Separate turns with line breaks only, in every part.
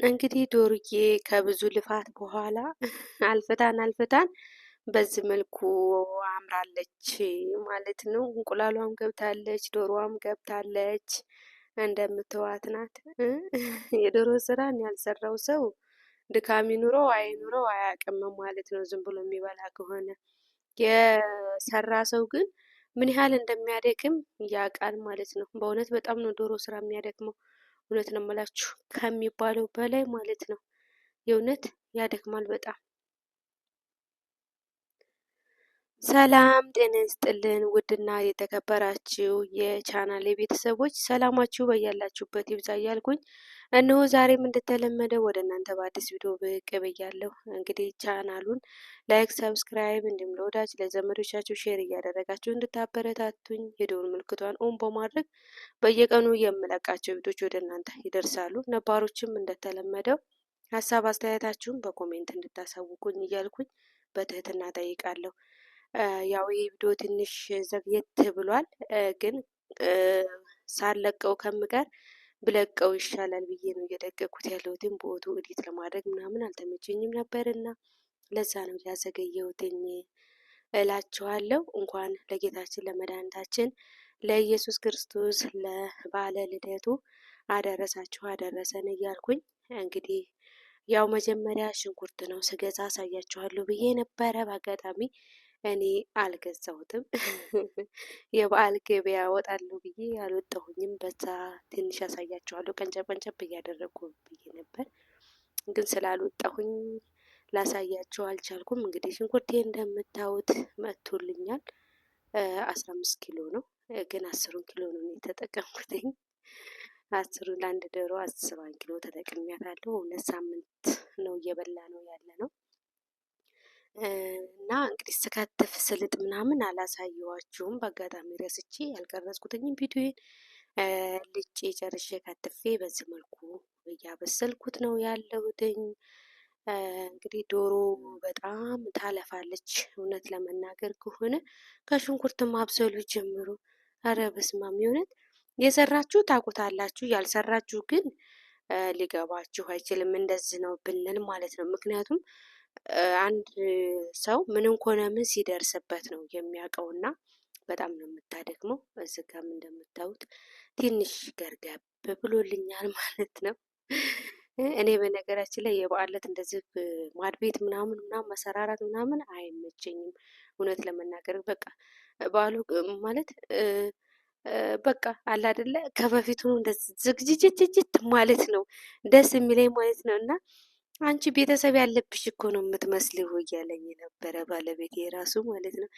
እንግዲህ ዶርዬ ከብዙ ልፋት በኋላ አልፍታን በዚህ መልኩ አምራለች ማለት ነው። እንቁላሏም ገብታለች፣ ዶሮዋም ገብታለች። እንደምትዋት ናት። የዶሮ ስራን ያልሰራው ሰው ድካም ይኑረው አይኑረው አያውቅም ማለት ነው። ዝም ብሎ የሚበላ ከሆነ የሰራ ሰው ግን ምን ያህል እንደሚያደክም ያውቃል ማለት ነው። በእውነት በጣም ነው ዶሮ ስራ የሚያደክመው። እውነት ነው የምላችሁ ከሚባለው በላይ ማለት ነው። የእውነት ያደክማል በጣም። ሰላም ጤና ይስጥልን ውድና የተከበራችሁ የቻናል ቤተሰቦች ሰላማችሁ በያላችሁበት ይብዛ እያልኩኝ እነሆ ዛሬም እንደተለመደ ወደ እናንተ በአዲስ ቪዲዮ ብቅ ብያለሁ። እንግዲህ ቻናሉን ላይክ፣ ሰብስክራይብ እንዲሁም ለወዳጅ ለዘመዶቻችሁ ሼር እያደረጋችሁ እንድታበረታቱኝ የደወል ምልክቷን ኦን በማድረግ በየቀኑ የምለቃቸው ቪዲዮች ወደ እናንተ ይደርሳሉ። ነባሮችም እንደተለመደው ሀሳብ አስተያየታችሁን በኮሜንት እንድታሳውቁኝ እያልኩኝ በትህትና ጠይቃለሁ። ያው ይህ ቪዲዮ ትንሽ ዘግየት ብሏል፣ ግን ሳለቀው ከምቀር ብለቀው ይሻላል ብዬ ነው እየደቀኩት ያለሁትን ቦቱ ኤዲት ለማድረግ ምናምን አልተመቸኝም ነበርና ለዛ ነው ያዘገየሁትኝ እላችኋለሁ። እንኳን ለጌታችን ለመድኃኒታችን ለኢየሱስ ክርስቶስ ለበዓለ ልደቱ አደረሳችሁ አደረሰን እያልኩኝ እንግዲህ ያው መጀመሪያ ሽንኩርት ነው ስገዛ አሳያችኋለሁ ብዬ ነበረ። በአጋጣሚ እኔ አልገዛሁትም። የበዓል ገበያ ወጣለሁ ብዬ አልወጣሁኝም። በዛ ትንሽ ያሳያችኋለሁ ቀንጨብ ቀንጨብ እያደረጉ ብዬ ነበር፣ ግን ስላልወጣሁኝ ላሳያችሁ አልቻልኩም። እንግዲህ ሽንኩርቴ እንደምታዩት መጥቶልኛል። 15 ኪሎ ነው፣ ግን 10 ኪሎ ነው የተጠቀምኩትኝ። 10 ለአንድ ዶሮ 10 ኪሎ ተጠቅሚያታለሁ። 2 ሳምንት ነው እየበላ ነው ያለ ነው። እና እንግዲህ ስከትፍ ስልጥ ምናምን አላሳየዋችሁም፣ በአጋጣሚ ረስቼ ያልቀረጽኩትኝም ቪዲዮን ልጬ ጨርሼ ከትፌ በዚህ መልኩ እያበሰልኩት ነው ያለሁትኝ። እንግዲህ ዶሮ በጣም ታለፋለች። እውነት ለመናገር ከሆነ ከሽንኩርት ማብሰሉ ጀምሮ ኧረ በስመ አብ የእውነት የሰራችሁ ታውቁታላችሁ፣ ያልሰራችሁ ግን ሊገባችሁ አይችልም። እንደዚህ ነው ብንል ማለት ነው። ምክንያቱም አንድ ሰው ምንም ሆነ ምን ሲደርስበት ነው የሚያውቀውና በጣም ነው የምታደክመው። እዚህ ጋርም እንደምታዩት ትንሽ ገርገብ ብሎልኛል ማለት ነው። እኔ በነገራችን ላይ የበዓል ዕለት እንደዚህ ማድቤት ምናምን መሰራራት ምናምን አይመቸኝም እውነት ለመናገር። በቃ በዓሉ ማለት በቃ አለ አይደለ ከበፊቱ እንደዚህ ዝግጅጅጅት ማለት ነው ደስ የሚለኝ ማለት ነው። እና አንቺ ቤተሰብ ያለብሽ እኮ ነው የምትመስልው እያለኝ ነበረ ባለቤቴ የራሱ ማለት ነው።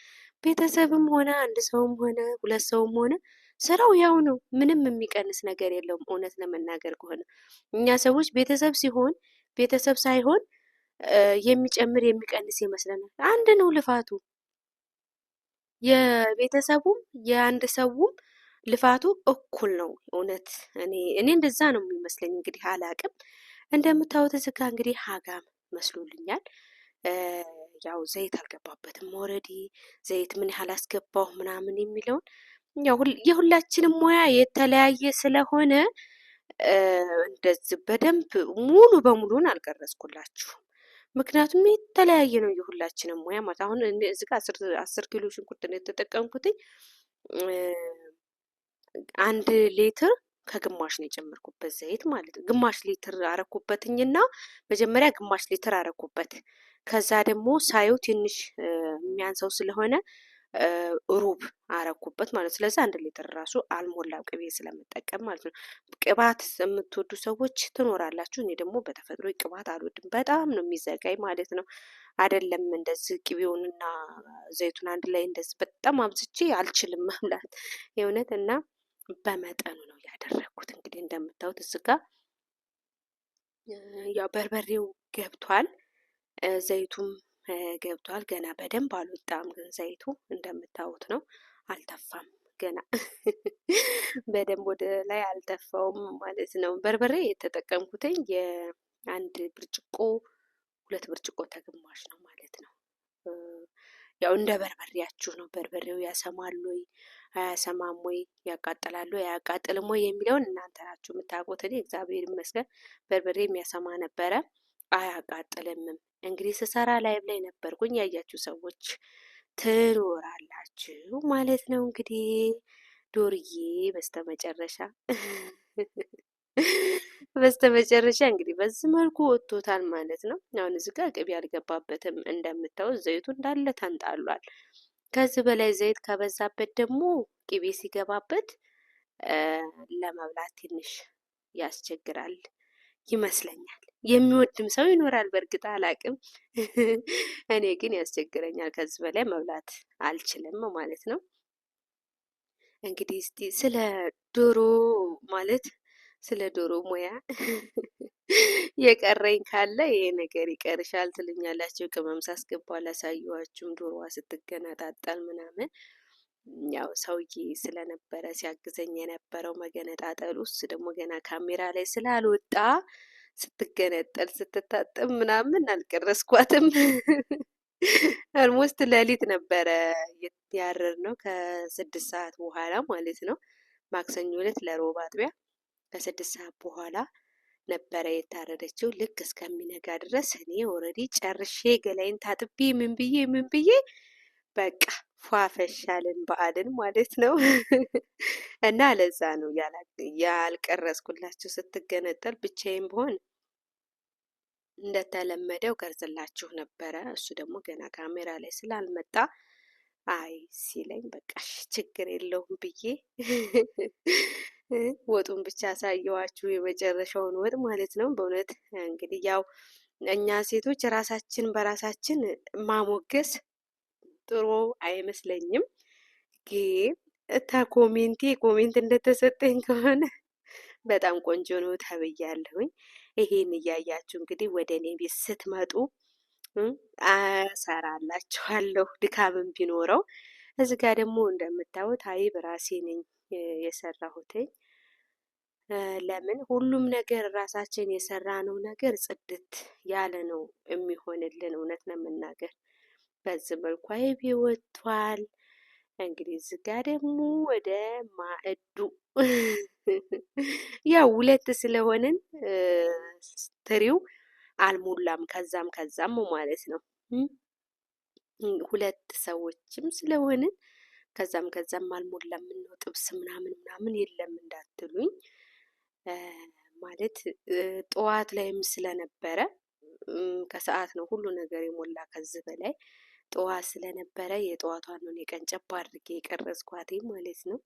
ቤተሰብም ሆነ አንድ ሰውም ሆነ ሁለት ሰውም ሆነ ስራው ያው ነው፣ ምንም የሚቀንስ ነገር የለውም። እውነት ለመናገር ከሆነ እኛ ሰዎች ቤተሰብ ሲሆን ቤተሰብ ሳይሆን የሚጨምር የሚቀንስ ይመስለናል። አንድ ነው ልፋቱ፣ የቤተሰቡም የአንድ ሰውም ልፋቱ እኩል ነው። እውነት እኔ እንደዛ ነው የሚመስለኝ። እንግዲህ አላቅም። እንደምታዩት እዚህ ጋ እንግዲህ ሀጋም መስሎልኛል። ያው ዘይት አልገባበትም። ኦልሬዲ ዘይት ምን ያህል አስገባሁ ምናምን የሚለውን ያው የሁላችንም ሙያ የተለያየ ስለሆነ እንደዚህ በደንብ ሙሉ በሙሉን አልቀረጽኩላችሁም። ምክንያቱም የተለያየ ነው የሁላችንም ሙያ ማለት። አሁን እዚህ ጋር 10 ኪሎ ሽንኩርት ነው የተጠቀምኩትኝ። 1 ሊትር ከግማሽ ነው የጨመርኩበት ዘይት ማለት ነው። ግማሽ ሊትር አረኩበትኝና መጀመሪያ ግማሽ ሊትር አረኩበት። ከዛ ደግሞ ሳዩ ትንሽ የሚያንሰው ስለሆነ ሩብ አረኩበት ማለት ነው። ስለዚህ 1 ሊትር ራሱ አልሞላም ቅቤ ስለምጠቀም ማለት ነው። ቅባት የምትወዱ ሰዎች ትኖራላችሁ። እኔ ደግሞ በተፈጥሮ ቅባት አልወድም፣ በጣም ነው የሚዘጋኝ ማለት ነው። አይደለም እንደዚህ ቅቤውንና ዘይቱን አንድ ላይ እንደዚህ በጣም አብዝቼ አልችልም መብላት የእውነት። እና በመጠኑ ነው ያደረኩት። እንግዲህ እንደምታዩት እዚህ ጋር ያው በርበሬው ገብቷል፣ ዘይቱም ገብቷል። ገና በደንብ አልወጣም፣ ግን ዘይቱ እንደምታዩት ነው። አልተፋም ገና በደንብ ወደ ላይ አልተፋውም ማለት ነው። በርበሬ የተጠቀምኩትኝ የ1 ብርጭቆ 2 ብርጭቆ ተግማሽ ነው ማለት ነው። ያው እንደ በርበሬያችሁ ነው። በርበሬው ያሰማል ወይ አያሰማም ወይ ያቃጥላሉ አያቃጥልም ወይ የሚለውን እናንተ ናችሁ የምታውቁት። እኔ እግዚአብሔር ይመስገን በርበሬ የሚያሰማ ነበረ፣ አያቃጥልምም። እንግዲህ ስሰራ ላይቭ ላይ ነበርኩኝ፣ ያያችሁ ሰዎች ትኖራላችሁ ማለት ነው። እንግዲህ ዶርዬ በስተመጨረሻ በስተመጨረሻ እንግዲህ በዚህ መልኩ ወጥቶታል ማለት ነው። አሁን እዚህ ጋር ቅቤ አልገባበትም እንደምታዩት፣ ዘይቱ እንዳለ ተንጣሏል። ከዚህ በላይ ዘይት ከበዛበት ደግሞ ቅቤ ሲገባበት ለመብላት ትንሽ ያስቸግራል ይመስለኛል። የሚወድም ሰው ይኖራል፣ በእርግጥ አላቅም። እኔ ግን ያስቸግረኛል፣ ከዚህ በላይ መብላት አልችልም ማለት ነው። እንግዲህ እስቲ ስለ ዶሮ ማለት ስለ ዶሮ ሙያ የቀረኝ ካለ ይሄ ነገር ይቀርሻል ትልኛላችሁ። ቅመም ሳስገባ አላሳየኋችሁም፣ ዶሮዋ ስትገነጣጠል ምናምን ያው ሰውዬ ስለነበረ ሲያግዘኝ የነበረው መገነጣጠሉ፣ እሱ ደግሞ ገና ካሜራ ላይ ስላልወጣ ስትገነጠል ስትታጠብ ምናምን አልቀረስኳትም። አልሞስት ሌሊት ነበረ ያረር ነው ከ6 ሰዓት በኋላ ማለት ነው። ማክሰኞ ዕለት ለሮብ አጥቢያ ከ6 ሰዓት በኋላ ነበረ የታረደችው። ልክ እስከሚነጋ ድረስ እኔ ኦልሬዲ ጨርሼ ገላይን ታጥቤ ምን ብዬ በቃ ፏፈሻልን በዓልን ማለት ነው። እና ለዛ ነው ያልቀረስኩላችሁ። ስትገነጠል ብቻዬን ብሆን እንደተለመደው ቀርጽላችሁ ነበረ። እሱ ደግሞ ገና ካሜራ ላይ ስላልመጣ አይ ሲለኝ በቃ ችግር የለውም ብዬ ወጡን ብቻ አሳየዋችሁ፣ የመጨረሻውን ወጥ ማለት ነው። በእውነት እንግዲህ ያው እኛ ሴቶች ራሳችን በራሳችን ማሞገስ ጥሩ አይመስለኝም። ግን ኮሜንት እንደተሰጠኝ ከሆነ በጣም ቆንጆ ነው ተብያለሁኝ። ይሄን እያያችሁ እንግዲህ ወደ እኔ ቤት ስትመጡ አሰራላችኋለሁ ድካምም ቢኖረው። እዚህ ጋር ደግሞ እንደምታዩት አይብ ራሴ ነኝ የሰራሁትኝ። ለምን ሁሉም ነገር ራሳችን የሰራነው ነገር ጽድት ያለ ነው የሚሆንልን። እውነት ነው የምናገር። በዚህ መልኩ አይብ ወጥቷል። እንግዲህ እዚህ ጋር ደግሞ ወደ ማዕዱ ያው 2 ስለሆንን ትሪው አልሞላም፣ ከዛም ማለት ነው። 2 ሰዎችም ስለሆንን ከዛም አልሞላም። ምነው ጥብስ ምናምን የለም እንዳትሉኝ። ማለት ጠዋት ላይም ስለነበረ ከሰዓት ነው ሁሉ ነገር የሞላ። ከዚህ በላይ ጠዋት ስለነበረ የጠዋቷን ነው የቀንጨባ አድርጌ የቀረጽኳት ማለት ነው።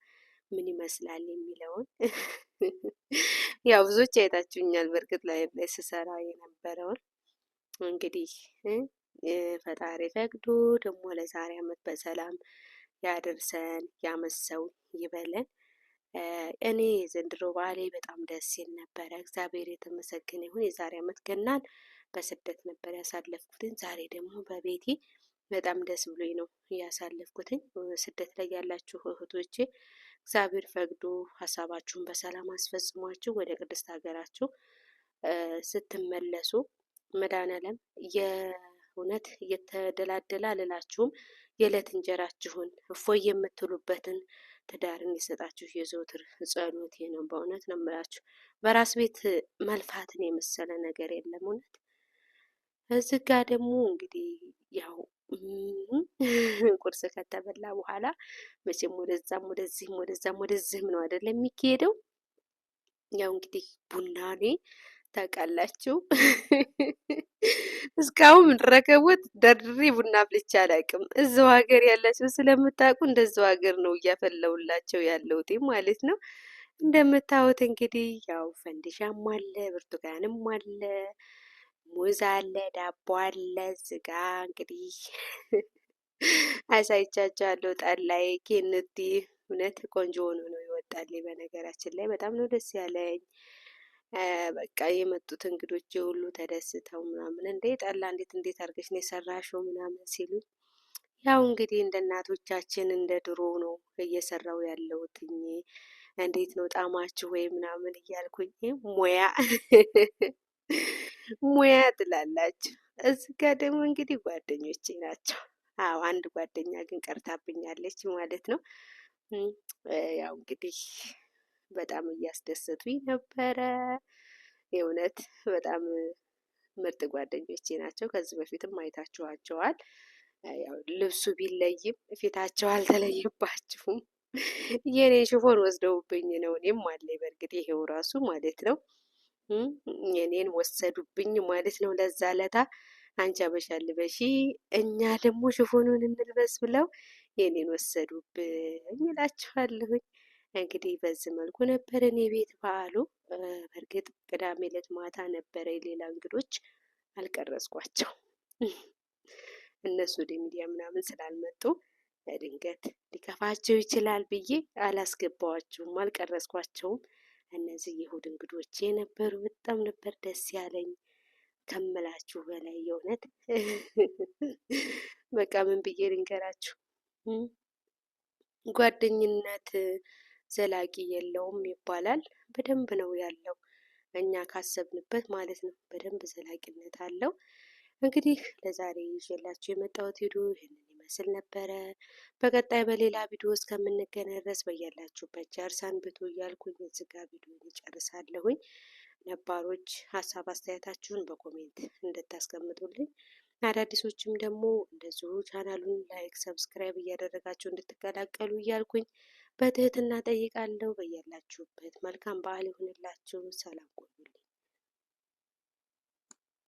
ምን ይመስላል የሚለውን ያው ብዙዎች አይታችሁኛል። በእርግጥ ላይ ስሰራ የነበረውን እንግዲህ ፈጣሪ ፈቅዶ ደግሞ ለዛሬ ዓመት በሰላም ያደርሰን፣ ያመሰው ይበለን። እኔ ዘንድሮ በዓሌ በጣም ደስ ይል ነበረ። እግዚአብሔር የተመሰገነ ይሁን። የዛሬ ዓመት ገናን በስደት ነበር ያሳለፍኩትን። ዛሬ ደግሞ በቤቴ በጣም ደስ ብሎኝ ነው ያሳለፍኩትኝ። ስደት ላይ ያላችሁ እህቶቼ እግዚአብሔር ፈቅዶ ሀሳባችሁን በሰላም አስፈጽሟችሁ ወደ ቅድስት ሀገራችሁ ስትመለሱ መድኃኔዓለም የእውነት እየተደላደለ አልላችሁም የዕለት እንጀራችሁን እፎይ የምትሉበትን ትዳር እንዲሰጣችሁ የዘውትር ጸሎቴ ነው። በእውነት ነው የምላችሁ። በራስ ቤት መልፋትን የመሰለ ነገር የለም። እውነት እዚህ ጋር ደግሞ እንግዲህ ያው ቁርስ ከተበላ በኋላ መቼም ወደዛም ወደዚህም ነው አይደለም የሚካሄደው። ያው እንግዲህ ቡና እኔ ታውቃላችሁ እስካሁን ረከቦት ደርድሬ ቡና አፍልቼ አላውቅም። እዛው ሀገር ያላችሁ ስለምታውቁ እንደዛው ሀገር ነው እያፈለውላቸው ያለሁት ማለት ነው። እንደምታዩት እንግዲህ ያው ፈንዲሻም አለ፣ ብርቱካንም አለ፣ ሙዝ አለ፣ ዳቦ አለ። እዚጋ እንግዲህ አሳይቻቸዋለሁ። ጠላይ ኬንቲ እውነት ቆንጆ ሆኖ ነው ይወጣልኝ። በነገራችን ላይ በጣም ነው ደስ ያለኝ። በቃ የመጡት እንግዶች ሁሉ ተደስተው ምናምን እንዴ ጠላ እንዴት አድርገሽ ነው የሰራሽው ምናምን ሲሉ፣ ያው እንግዲህ እንደ እናቶቻችን እንደ ድሮ ነው እየሰራው ያለሁትኝ። እንዴት ነው ጣማችሁ ወይ ምናምን እያልኩኝ ሙያ ትላላችሁ። እዚህ ጋር ደግሞ እንግዲህ ጓደኞቼ ናቸው። አዎ አንድ ጓደኛ ግን ቀርታብኛለች ማለት ነው። ያው እንግዲህ በጣም እያስደሰቱኝ ነበረ። የእውነት በጣም ምርጥ ጓደኞቼ ናቸው። ከዚህ በፊትም አይታችኋቸዋል። ያው ልብሱ ቢለይም ፊታቸው አልተለየባችሁም። የኔ ሽፎን ወስደውብኝ ነው። እኔም አለኝ በእርግጥ ይሄው ራሱ ማለት ነው። የኔን ወሰዱብኝ ማለት ነው። ለዛ ለታ አንቺ አበሻ ልበሺ እኛ ደግሞ ሽፎኑን እንልበስ ብለው የኔን ወሰዱብኝ እላችኋለሁኝ። እንግዲህ በዚህ መልኩ ነበር እኔ ቤት በዓሉ። በእርግጥ ቅዳሜ ዕለት ማታ ነበረ የሌላ እንግዶች አልቀረጽኳቸው። እነሱ ወደ ሚዲያ ምናምን ስላልመጡ ድንገት ሊከፋቸው ይችላል ብዬ አላስገባዋቸውም፣ አልቀረጽኳቸውም። እነዚህ የእሁድ እንግዶቼ ነበሩ። በጣም ነበር ደስ ያለኝ ከምላችሁ በላይ የእውነት። በቃ ምን ብዬ ልንገራችሁ፣ ጓደኝነት ዘላቂ የለውም ይባላል። በደንብ ነው ያለው፣ እኛ ካሰብንበት ማለት ነው። በደንብ ዘላቂነት አለው። እንግዲህ ለዛሬ ይዤላችሁ የመጣሁት ቪዲዮ ይህንን ይመስል ነበረ። በቀጣይ በሌላ ቪዲዮ እስከምንገናኝ ድረስ በያላችሁበት ቸር ሰንብቱ እያልኩኝ እዚህ ጋ ቪዲዮ እጨርሳለሁኝ። ነባሮች ሀሳብ አስተያየታችሁን በኮሜንት እንድታስቀምጡልኝ፣ አዳዲሶችም ደግሞ እንደዚሁ ቻናሉን ላይክ፣ ሰብስክራይብ እያደረጋችሁ እንድትቀላቀሉ እያልኩኝ በትህትና ጠይቃለሁ። በያላችሁበት መልካም በዓል ይሁንላችሁ። ሰላም ቆዩልኝ።